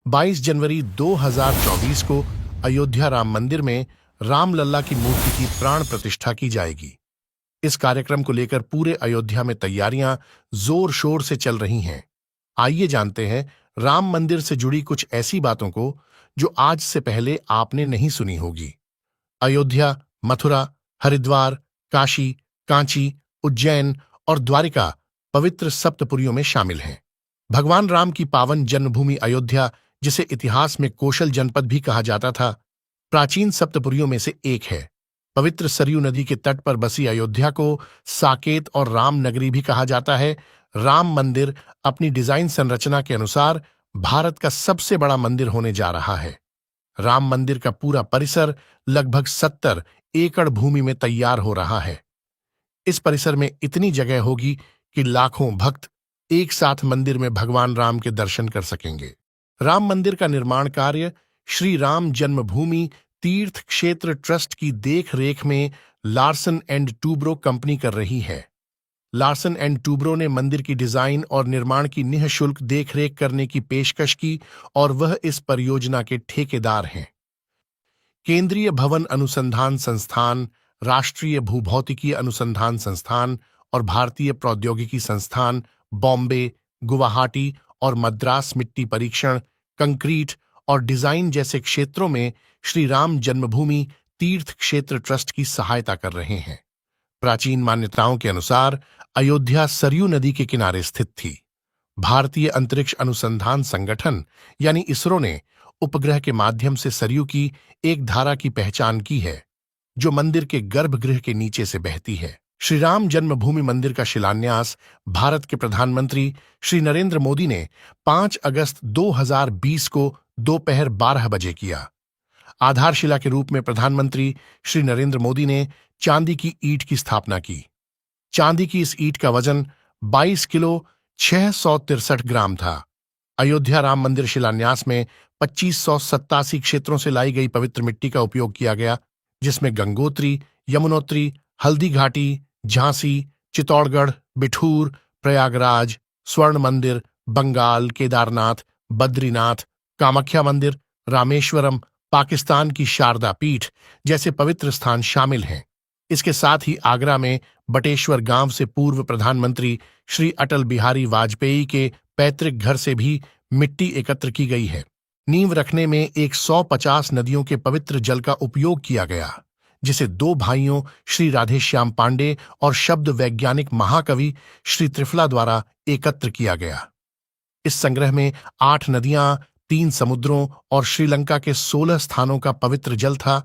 22 जनवरी 2024 को अयोध्या राम मंदिर में रामलला की मूर्ति की प्राण प्रतिष्ठा की जाएगी। इस कार्यक्रम को लेकर पूरे अयोध्या में तैयारियां जोर शोर से चल रही हैं। आइए जानते हैं राम मंदिर से जुड़ी कुछ ऐसी बातों को जो आज से पहले आपने नहीं सुनी होगी। अयोध्या, मथुरा, हरिद्वार, काशी, कांची, उज्जैन और द्वारिका पवित्र सप्तपुरियों में शामिल हैं। भगवान राम की पावन जन्मभूमि अयोध्या, जिसे इतिहास में कौशल जनपद भी कहा जाता था, प्राचीन सप्तपुरियों में से एक है। पवित्र सरयू नदी के तट पर बसी अयोध्या को साकेत और राम नगरी भी कहा जाता है। राम मंदिर अपनी डिजाइन संरचना के अनुसार भारत का सबसे बड़ा मंदिर होने जा रहा है। राम मंदिर का पूरा परिसर लगभग 70 एकड़ भूमि में तैयार हो रहा है। इस परिसर में इतनी जगह होगी कि लाखों भक्त एक साथ मंदिर में भगवान राम के दर्शन कर सकेंगे। राम मंदिर का निर्माण कार्य श्री राम जन्मभूमि तीर्थ क्षेत्र ट्रस्ट की देख रेख में लार्सन एंड टूब्रो कंपनी कर रही है। लार्सन एंड टूब्रो ने मंदिर की डिजाइन और निर्माण की निःशुल्क देखरेख करने की पेशकश की और वह इस परियोजना के ठेकेदार हैं। केंद्रीय भवन अनुसंधान संस्थान, राष्ट्रीय भूभौतिकी अनुसंधान संस्थान और भारतीय प्रौद्योगिकी संस्थान, बॉम्बे, गुवाहाटी और मद्रास मिट्टी परीक्षण, कंक्रीट और डिजाइन जैसे क्षेत्रों में श्री राम जन्मभूमि तीर्थ क्षेत्र ट्रस्ट की सहायता कर रहे हैं। प्राचीन मान्यताओं के अनुसार अयोध्या सरयू नदी के किनारे स्थित थी। भारतीय अंतरिक्ष अनुसंधान संगठन यानी इसरो ने उपग्रह के माध्यम से सरयू की एक धारा की पहचान की है, जो मंदिर के गर्भगृह के नीचे से बहती है। श्री राम जन्मभूमि मंदिर का शिलान्यास भारत के प्रधानमंत्री श्री नरेंद्र मोदी ने 5 अगस्त 2020 को दोपहर 12 बजे किया। आधारशिला के रूप में प्रधानमंत्री श्री नरेंद्र मोदी ने चांदी की ईंट की स्थापना की। चांदी की इस ईंट का वजन 22 किलो 663 ग्राम था। अयोध्या राम मंदिर शिलान्यास में 2587 क्षेत्रों से लाई गई पवित्र मिट्टी का उपयोग किया गया, जिसमें गंगोत्री, यमुनोत्री, हल्दी घाटी, झांसी, चित्तौड़गढ़, बिठूर, प्रयागराज, स्वर्ण मंदिर, बंगाल, केदारनाथ, बद्रीनाथ, कामाख्या मंदिर, रामेश्वरम, पाकिस्तान की शारदा पीठ जैसे पवित्र स्थान शामिल हैं। इसके साथ ही आगरा में बटेश्वर गांव से पूर्व प्रधानमंत्री श्री अटल बिहारी वाजपेयी के पैतृक घर से भी मिट्टी एकत्र की गई है। नींव रखने में 150 नदियों के पवित्र जल का उपयोग किया गया, जिसे 2 भाइयों श्री राधेश्याम पांडे और शब्द वैज्ञानिक महाकवि श्री त्रिफला द्वारा एकत्र किया गया। इस संग्रह में 8 नदियां, 3 समुद्रों और श्रीलंका के 16 स्थानों का पवित्र जल था।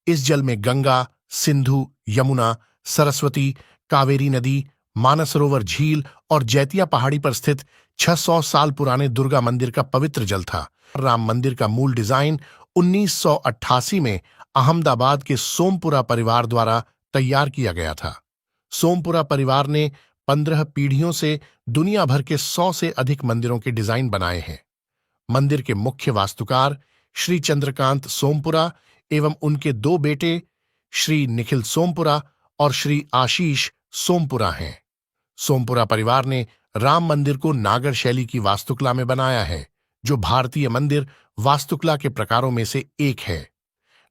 इस जल में गंगा, सिंधु, यमुना, सरस्वती, कावेरी नदी, मानसरोवर झील और जैतिया पहाड़ी पर स्थित 600 साल पुराने दुर्गा मंदिर का पवित्र जल था। राम मंदिर का मूल डिजाइन 1988 में अहमदाबाद के सोमपुरा परिवार द्वारा तैयार किया गया था। सोमपुरा परिवार ने 15 पीढ़ियों से दुनिया भर के 100 से अधिक मंदिरों के डिजाइन बनाए हैं। मंदिर के मुख्य वास्तुकार श्री चंद्रकांत सोमपुरा एवं उनके 2 बेटे श्री निखिल सोमपुरा और श्री आशीष सोमपुरा हैं। सोमपुरा परिवार ने राम मंदिर को नागर शैली की वास्तुकला में बनाया है, जो भारतीय मंदिर वास्तुकला के प्रकारों में से एक है।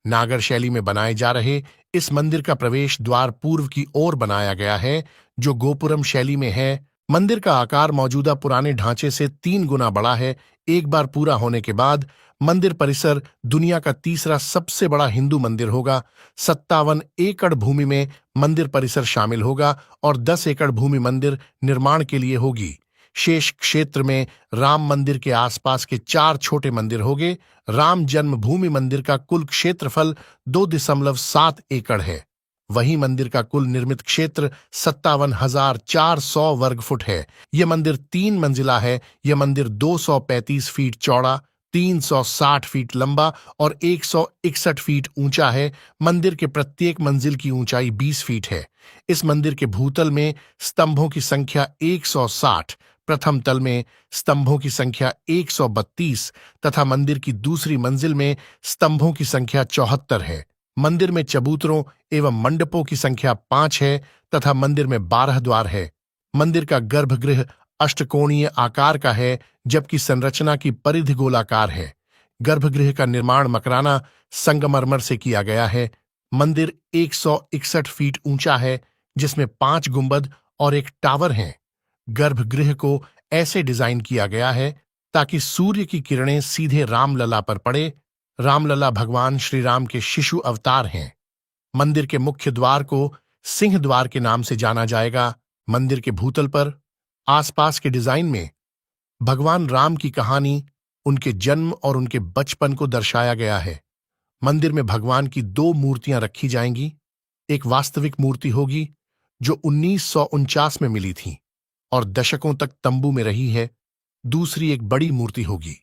नागर शैली में बनाए जा रहे इस मंदिर का प्रवेश द्वार पूर्व की ओर बनाया गया है, जो गोपुरम शैली में है। मंदिर का आकार मौजूदा पुराने ढांचे से 3 गुना बड़ा है। एक बार पूरा होने के बाद मंदिर परिसर दुनिया का तीसरा सबसे बड़ा हिंदू मंदिर होगा। 57 एकड़ भूमि में मंदिर परिसर शामिल होगा और 10 एकड़ भूमि मंदिर निर्माण के लिए होगी। शेष क्षेत्र में राम मंदिर के आसपास के 4 छोटे मंदिर होंगे। राम जन्मभूमि मंदिर का कुल क्षेत्रफल 2.7 एकड़ है। वहीं मंदिर का कुल निर्मित क्षेत्र 57,400 वर्ग फुट है। यह मंदिर 3 मंजिला है। यह मंदिर 235 फीट चौड़ा, 360 फीट लंबा और 161 फीट ऊंचा है। मंदिर के प्रत्येक मंजिल की ऊंचाई 20 फीट है। इस मंदिर के भूतल में स्तंभों की संख्या 160, प्रथम तल में स्तंभों की संख्या 132 तथा मंदिर की दूसरी मंजिल में स्तंभों की संख्या 74 है। मंदिर में चबूतरों एवं मंडपों की संख्या 5 है तथा मंदिर में 12 द्वार है। मंदिर का गर्भगृह अष्टकोणीय आकार का है, जबकि संरचना की परिधि गोलाकार है। गर्भगृह का निर्माण मकराना संगमरमर से किया गया है। मंदिर 161 फीट ऊंचा है, जिसमें 5 गुंबद और एक टावर हैं। गर्भगृह को ऐसे डिजाइन किया गया है ताकि सूर्य की किरणें सीधे रामलला पर पड़े। रामलला भगवान श्री राम के शिशु अवतार हैं। मंदिर के मुख्य द्वार को सिंह द्वार के नाम से जाना जाएगा। मंदिर के भूतल पर आसपास के डिजाइन में भगवान राम की कहानी, उनके जन्म और उनके बचपन को दर्शाया गया है। मंदिर में भगवान की 2 मूर्तियां रखी जाएंगी। एक वास्तविक मूर्ति होगी जो 1949 में मिली थी और दशकों तक तंबू में रही है। दूसरी एक बड़ी मूर्ति होगी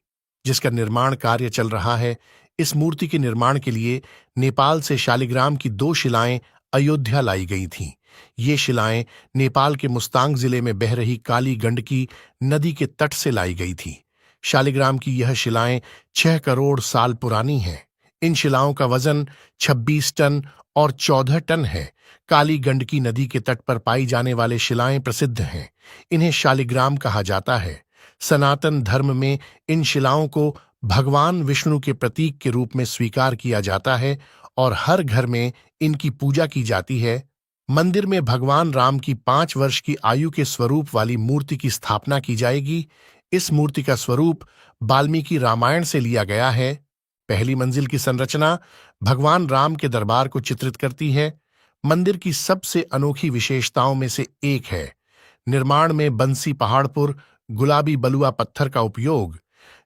जिसका निर्माण कार्य चल रहा है। इस मूर्ति के निर्माण के लिए नेपाल से शालिग्राम की 2 शिलाएं अयोध्या लाई गई थीं। ये शिलाएं नेपाल के मुस्तांग जिले में बह रही काली गंडकी नदी के तट से लाई गई थी। शालिग्राम की यह शिलाएं 6 करोड़ साल पुरानी हैं। इन शिलाओं का वजन 26 टन और 14 टन है। काली गंडकी नदी के तट पर पाई जाने वाले शिलाएं प्रसिद्ध हैं। इन्हें शालिग्राम कहा जाता है। सनातन धर्म में इन शिलाओं को भगवान विष्णु के प्रतीक के रूप में स्वीकार किया जाता है और हर घर में इनकी पूजा की जाती है। मंदिर में भगवान राम की 5 वर्ष की आयु के स्वरूप वाली मूर्ति की स्थापना की जाएगी। इस मूर्ति का स्वरूप वाल्मीकि रामायण से लिया गया है। पहली मंजिल की संरचना भगवान राम के दरबार को चित्रित करती है। मंदिर की सबसे अनोखी विशेषताओं में से एक है निर्माण में बंसी पहाड़पुर गुलाबी बलुआ पत्थर का उपयोग,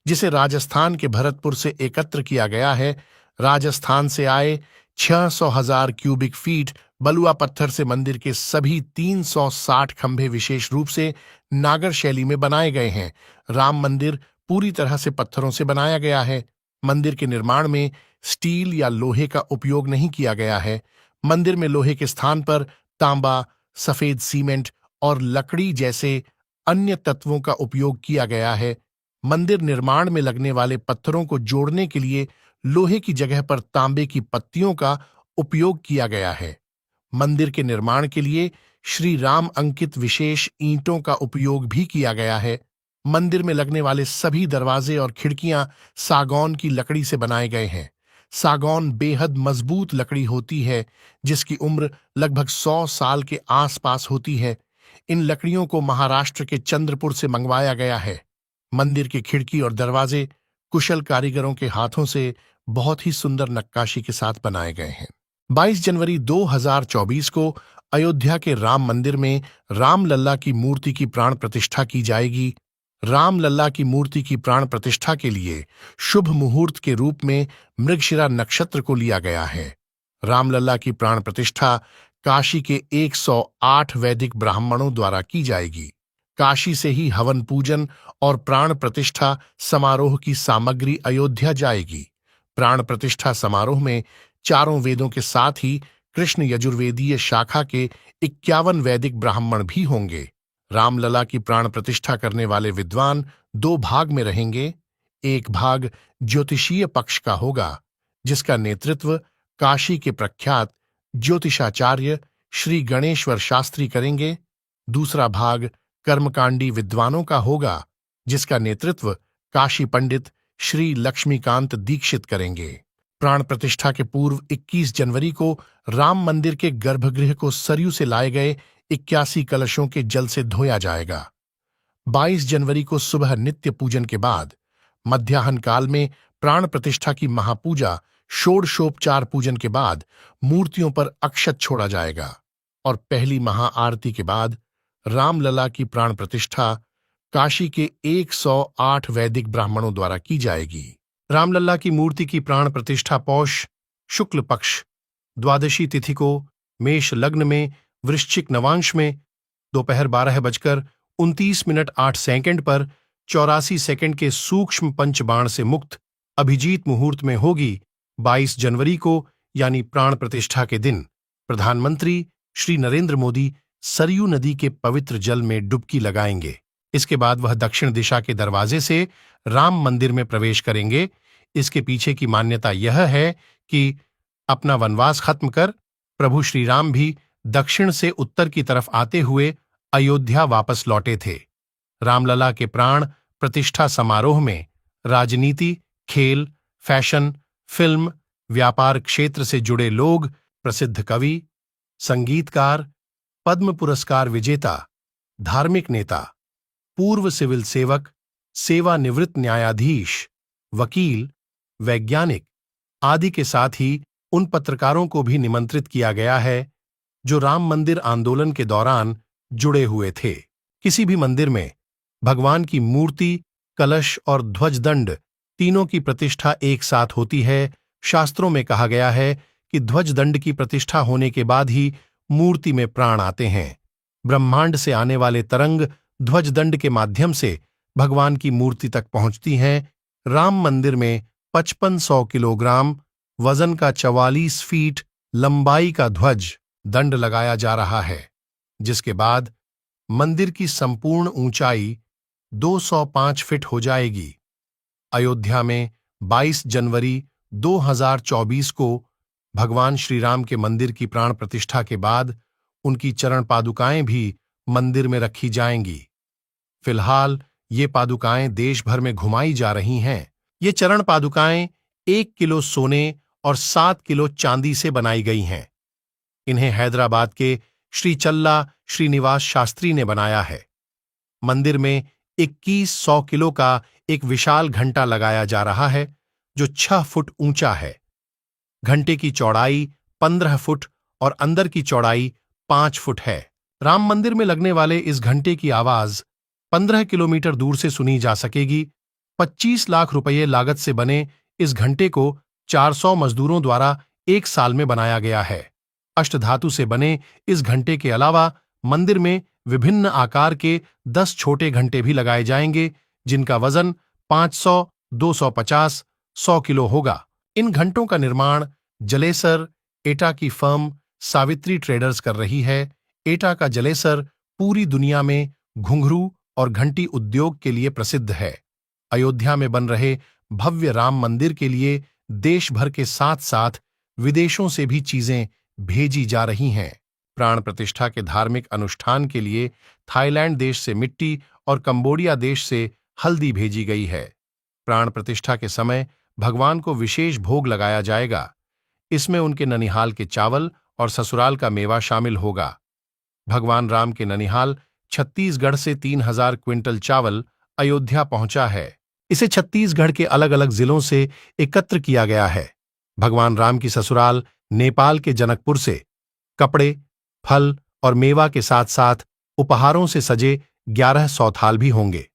जिसे राजस्थान के भरतपुर से एकत्र किया गया है। राजस्थान से आए 600,000 क्यूबिक फीट बलुआ पत्थर से मंदिर के सभी 360 खंभे विशेष रूप से नागर शैली में बनाए गए हैं। राम मंदिर पूरी तरह से पत्थरों से बनाया गया है। मंदिर के निर्माण में स्टील या लोहे का उपयोग नहीं किया गया है। मंदिर में लोहे के स्थान पर तांबा, सफेद सीमेंट और लकड़ी जैसे अन्य तत्वों का उपयोग किया गया है। मंदिर निर्माण में लगने वाले पत्थरों को जोड़ने के लिए लोहे की जगह पर तांबे की पत्तियों का उपयोग किया गया है। मंदिर के निर्माण के लिए श्री राम अंकित विशेष ईंटों का उपयोग भी किया गया है। मंदिर में लगने वाले सभी दरवाजे और खिड़कियां सागौन की लकड़ी से बनाए गए हैं। सागौन बेहद मजबूत लकड़ी होती है, जिसकी उम्र लगभग 100 साल के आसपास होती है। इन लकड़ियों को महाराष्ट्र के चंद्रपुर से मंगवाया गया है। मंदिर की खिड़की और दरवाजे कुशल कारीगरों के हाथों से बहुत ही सुंदर नक्काशी के साथ बनाए गए हैं। 22 जनवरी 2024 को अयोध्या के राम मंदिर में रामलला की मूर्ति की प्राण प्रतिष्ठा की जाएगी। रामलला की मूर्ति की प्राण प्रतिष्ठा के लिए शुभ मुहूर्त के रूप में मृगशिरा नक्षत्र को लिया गया है। रामलला की प्राण प्रतिष्ठा काशी के 108 वैदिक ब्राह्मणों द्वारा की जाएगी। काशी से ही हवन पूजन और प्राण प्रतिष्ठा समारोह की सामग्री अयोध्या जाएगी। प्राण प्रतिष्ठा समारोह में चारों वेदों के साथ ही कृष्ण यजुर्वेदीय शाखा के 51 वैदिक ब्राह्मण भी होंगे। रामलला की प्राण प्रतिष्ठा करने वाले विद्वान 2 भाग में रहेंगे। एक भाग ज्योतिषीय पक्ष का होगा, जिसका नेतृत्व काशी के प्रख्यात ज्योतिषाचार्य श्री गणेश्वर शास्त्री करेंगे। दूसरा भाग कर्मकांडी विद्वानों का होगा, जिसका नेतृत्व काशी पंडित श्री लक्ष्मीकांत दीक्षित करेंगे। प्राण प्रतिष्ठा के पूर्व 21 जनवरी को राम मंदिर के गर्भगृह को सरयू से लाए गए 81 कलशों के जल से धोया जाएगा। 22 जनवरी को सुबह नित्य पूजन के बाद मध्याह्न काल में प्राण प्रतिष्ठा की महापूजा षोडशोपचार पूजन के बाद मूर्तियों पर अक्षत छोड़ा जाएगा और पहली महाआरती के बाद रामलला की प्राण प्रतिष्ठा काशी के 108 वैदिक ब्राह्मणों द्वारा की जाएगी। रामलला की मूर्ति की प्राण प्रतिष्ठा पौष शुक्ल पक्ष द्वादशी तिथि को मेष लग्न में वृश्चिक नवांश में दोपहर 12:29 पर 84 सेकंड के सूक्ष्म पंचबाण से मुक्त अभिजीत मुहूर्त में होगी। 22 जनवरी को यानी प्राण प्रतिष्ठा के दिन प्रधानमंत्री श्री नरेंद्र मोदी सरयू नदी के पवित्र जल में डुबकी लगाएंगे। इसके बाद वह दक्षिण दिशा के दरवाजे से राम मंदिर में प्रवेश करेंगे। इसके पीछे की मान्यता यह है कि अपना वनवास खत्म कर प्रभु श्री राम भी दक्षिण से उत्तर की तरफ आते हुए अयोध्या वापस लौटे थे। रामलला के प्राण प्रतिष्ठा समारोह में राजनीति, खेल, फैशन, फिल्म, व्यापार क्षेत्र से जुड़े लोग, प्रसिद्ध कवि, संगीतकार, पद्म पुरस्कार विजेता, धार्मिक नेता, पूर्व सिविल सेवक, सेवानिवृत्त न्यायाधीश, वकील, वैज्ञानिक आदि के साथ ही उन पत्रकारों को भी निमंत्रित किया गया है जो राम मंदिर आंदोलन के दौरान जुड़े हुए थे। किसी भी मंदिर में भगवान की मूर्ति, कलश और ध्वजदंड तीनों की प्रतिष्ठा एक साथ होती है। शास्त्रों में कहा गया है कि ध्वजदंड की प्रतिष्ठा होने के बाद ही मूर्ति में प्राण आते हैं। ब्रह्मांड से आने वाले तरंग ध्वजदंड के माध्यम से भगवान की मूर्ति तक पहुंचती हैं। राम मंदिर में 5500 किलोग्राम वजन का 44 फीट लंबाई का ध्वज दंड लगाया जा रहा है, जिसके बाद मंदिर की संपूर्ण ऊंचाई 205 फीट हो जाएगी। अयोध्या में 22 जनवरी 2024 को भगवान श्री राम के मंदिर की प्राण प्रतिष्ठा के बाद उनकी चरण पादुकाएं भी मंदिर में रखी जाएंगी। फिलहाल ये पादुकाएं देश भर में घुमाई जा रही हैं। ये चरण पादुकाएं 1 किलो सोने और 7 किलो चांदी से बनाई गई हैं। इन्हें हैदराबाद के श्री चल्ला श्रीनिवास शास्त्री ने बनाया है। मंदिर में 2100 किलो का एक विशाल घंटा लगाया जा रहा है जो 6 फुट ऊंचा है। घंटे की चौड़ाई 15 फुट और अंदर की चौड़ाई 5 फुट है। राम मंदिर में लगने वाले इस घंटे की आवाज 15 किलोमीटर दूर से सुनी जा सकेगी। 25 लाख रुपये लागत से बने इस घंटे को 400 मजदूरों द्वारा 1 साल में बनाया गया है। अष्टधातु से बने इस घंटे के अलावा मंदिर में विभिन्न आकार के 10 छोटे घंटे भी लगाए जाएंगे, जिनका वजन 500, 250, 100 किलो होगा। इन घंटों का निर्माण जलेसर, एटा की फर्म सावित्री ट्रेडर्स कर रही है। एटा का जलेसर पूरी दुनिया में घुंघरू और घंटी उद्योग के लिए प्रसिद्ध है। अयोध्या में बन रहे भव्य राम मंदिर के लिए देश भर के साथ साथ विदेशों से भी चीजें भेजी जा रही हैं। प्राण प्रतिष्ठा के धार्मिक अनुष्ठान के लिए थाईलैंड देश से मिट्टी और कंबोडिया देश से हल्दी भेजी गई है। प्राण प्रतिष्ठा के समय भगवान को विशेष भोग लगाया जाएगा। इसमें उनके ननिहाल के चावल और ससुराल का मेवा शामिल होगा। भगवान राम के ननिहाल छत्तीसगढ़ से 3000 क्विंटल चावल अयोध्या पहुंचा है। इसे छत्तीसगढ़ के अलग अलग जिलों से एकत्र किया गया है। भगवान राम की ससुराल नेपाल के जनकपुर से कपड़े, फल और मेवा के साथ साथ उपहारों से सजे 11 सौथाल भी होंगे,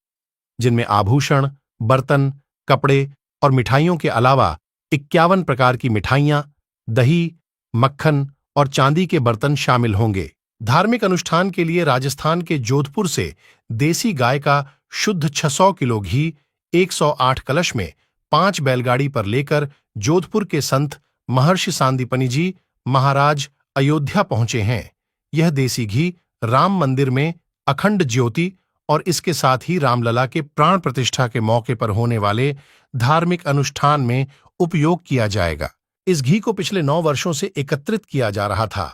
जिनमें आभूषण, बर्तन, कपड़े और मिठाइयों के अलावा 51 प्रकार की मिठाइयां, दही, मक्खन और चांदी के बर्तन शामिल होंगे। धार्मिक अनुष्ठान के लिए राजस्थान के जोधपुर से देसी गाय का शुद्ध 600 किलो घी 108 कलश में 5 बैलगाड़ी पर लेकर जोधपुर के संत महर्षि सांदीपनि जी महाराज अयोध्या पहुंचे हैं। यह देसी घी राम मंदिर में अखंड ज्योति और इसके साथ ही रामलला के प्राण प्रतिष्ठा के मौके पर होने वाले धार्मिक अनुष्ठान में उपयोग किया जाएगा। इस घी को पिछले 9 वर्षों से एकत्रित किया जा रहा था।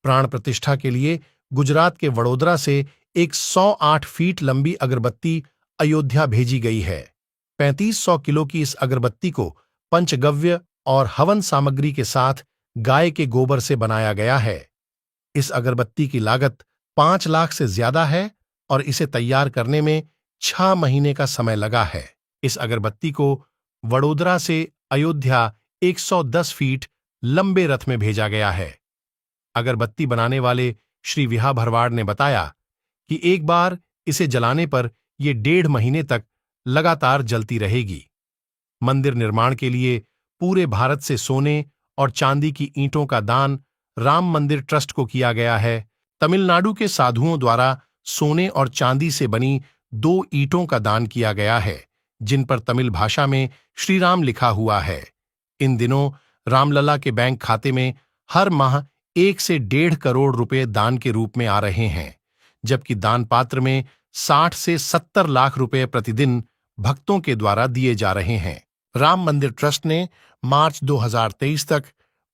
प्राण प्रतिष्ठा के लिए गुजरात के वडोदरा से एक 108 फीट लंबी अगरबत्ती अयोध्या भेजी गई है। 3500 किलो की इस अगरबत्ती को पंचगव्य और हवन सामग्री के साथ गाय के गोबर से बनाया गया है। इस अगरबत्ती की लागत 5 लाख से ज्यादा है और इसे तैयार करने में 6 महीने का समय लगा है। इस अगरबत्ती को वडोदरा से अयोध्या 110 फीट लंबे रथ में भेजा गया है। अगरबत्ती बनाने वाले श्री विहा भरवाड़ ने बताया कि एक बार इसे जलाने पर यह 1.5 महीने तक लगातार जलती रहेगी। मंदिर निर्माण के लिए पूरे भारत से सोने और चांदी की ईंटों का दान राम मंदिर ट्रस्ट को किया गया है। तमिलनाडु के साधुओं द्वारा सोने और चांदी से बनी 2 ईंटों का दान किया गया है, जिन पर तमिल भाषा में श्री राम लिखा हुआ है। इन दिनों रामलला के बैंक खाते में हर माह 1 से 1.5 करोड़ रुपए दान के रूप में आ रहे हैं, जबकि दान पात्र में 60 से 70 लाख रुपए प्रतिदिन भक्तों के द्वारा दिए जा रहे हैं। राम मंदिर ट्रस्ट ने मार्च 2023 तक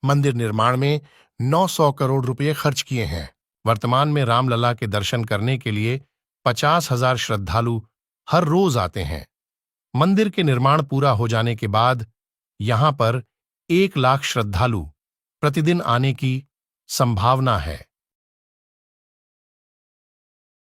मंदिर निर्माण में 900 करोड़ रुपए खर्च किए हैं। वर्तमान में रामलला के दर्शन करने के लिए 50,000 श्रद्धालु हर रोज आते हैं। मंदिर के निर्माण पूरा हो जाने के बाद यहां पर 1 लाख श्रद्धालु प्रतिदिन आने की संभावना है।